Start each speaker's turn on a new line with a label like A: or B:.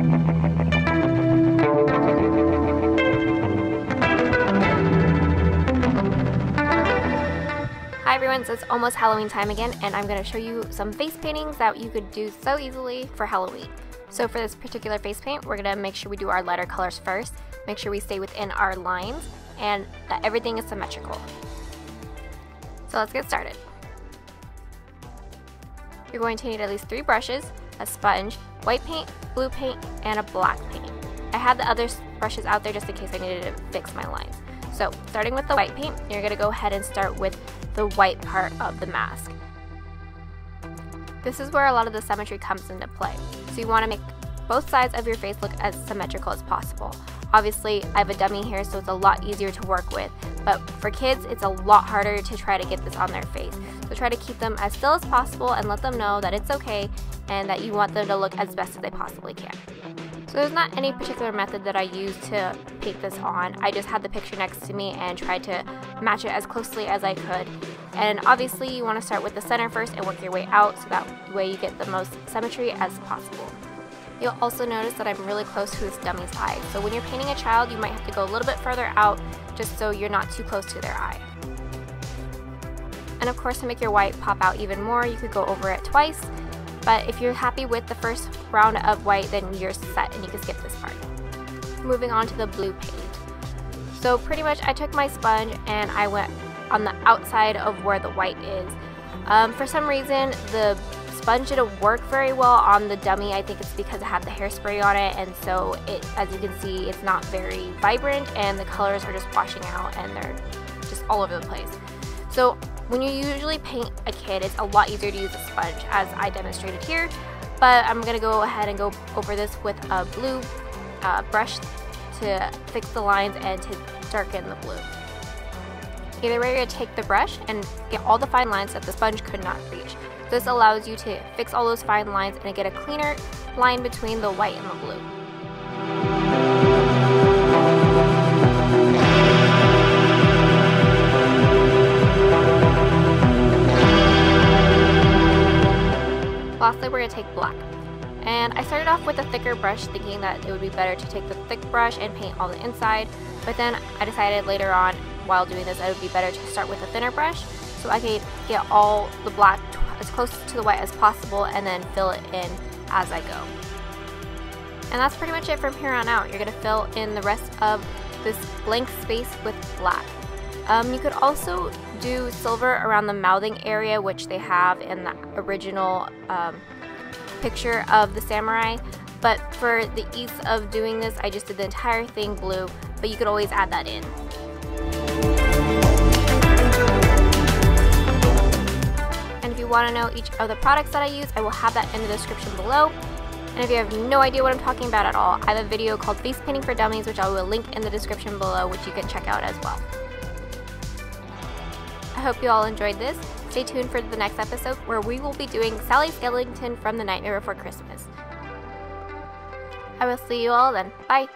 A: Hi everyone, so it's almost Halloween time again, and I'm going to show you some face paintings that you could do so easily for Halloween. So for this particular face paint, we're going to make sure we do our lighter colors first, make sure we stay within our lines, and that everything is symmetrical. So let's get started. You're going to need at least 3 brushes, a sponge, white paint, blue paint, and a black paint. I had the other brushes out there just in case I needed to fix my lines. So starting with the white paint, you're going to go ahead and start with the white part of the mask. This is where a lot of the symmetry comes into play. So you want to make both sides of your face look as symmetrical as possible. Obviously, I have a dummy here, so it's a lot easier to work with, but for kids, it's a lot harder to try to get this on their face. So try to keep them as still as possible and let them know that it's okay and that you want them to look as best as they possibly can. So there's not any particular method that I use to paint this on. I just had the picture next to me and tried to match it as closely as I could. And obviously you want to start with the center first and work your way out so that way you get the most symmetry as possible. You'll also notice that I'm really close to this dummy's eye. So when you're painting a child, you might have to go a little bit further out just so you're not too close to their eye. And of course, to make your white pop out even more, you could go over it twice. But if you're happy with the first round of white, then you're set and you can skip this part. Moving on to the blue paint. So pretty much I took my sponge and I went on the outside of where the white is. For some reason, the sponge didn't work very well on the dummy. I think it's because it had the hairspray on it, and so it, as you can see, it's not very vibrant and the colors are just washing out and they're just all over the place. So when you usually paint a kid, it's a lot easier to use a sponge, as I demonstrated here, but I'm going to go ahead and go over this with a blue brush to fix the lines and to darken the blue. Either way, you're going to take the brush and get all the fine lines that the sponge could not reach. This allows you to fix all those fine lines and get a cleaner line between the white and the blue. Lastly, we're going to take black. And I started off with a thicker brush thinking that it would be better to take the thick brush and paint all the inside, but then I decided later on while doing this it would be better to start with a thinner brush so I could get all the black as close to the white as possible and then fill it in as I go. And that's pretty much it from here on out. You're going to fill in the rest of this blank space with black. You could also do silver around the mouthing area, which they have in the original picture of the samurai, but for the ease of doing this I just did the entire thing blue, but you could always add that in. And if you want to know each of the products that I use, I will have that in the description below. And if you have no idea what I'm talking about at all, I have a video called Face Painting for Dummies, which I will link in the description below, which you can check out as well. I hope you all enjoyed this. Stay tuned for the next episode where we will be doing Sally Skellington from The Nightmare Before Christmas. I will see you all then. Bye!